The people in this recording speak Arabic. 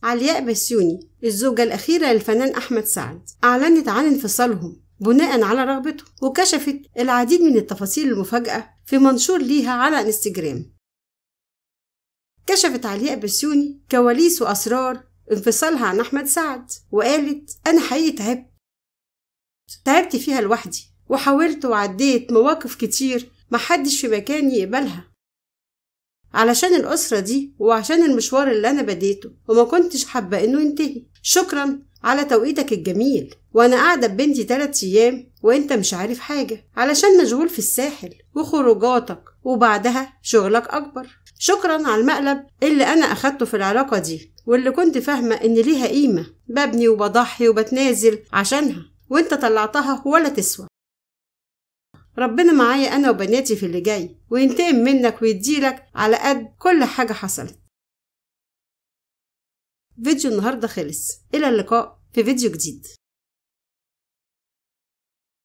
علياء بسيوني الزوجة الأخيرة للفنان أحمد سعد أعلنت عن انفصالهم بناء على رغبته، وكشفت العديد من التفاصيل المفاجئة في منشور ليها على انستجرام. كشفت علياء بسيوني كواليس وأسرار انفصالها عن أحمد سعد، وقالت: أنا حقيقي تعبت فيها لوحدي، وحاولت وعديت مواقف كتير محدش في مكاني يقبلها علشان الأسرة دي وعشان المشوار اللي أنا بديته وما كنتش حابة إنه ينتهي. شكرا على توقيتك الجميل، وأنا قاعدة ببنتي 3 أيام وإنت مش عارف حاجة علشان مشغول في الساحل وخروجاتك وبعدها شغلك أكبر. شكرا على المقلب اللي أنا أخدته في العلاقة دي، واللي كنت فاهمة إن ليها قيمة، ببني وبضحي وبتنازل عشانها، وإنت طلعتها ولا تسوى. ربنا معايا أنا وبناتي في اللي جاي، وينتقم منك ويديلك على قد كل حاجة حصلت. فيديو النهاردة خلص، إلى اللقاء في فيديو جديد.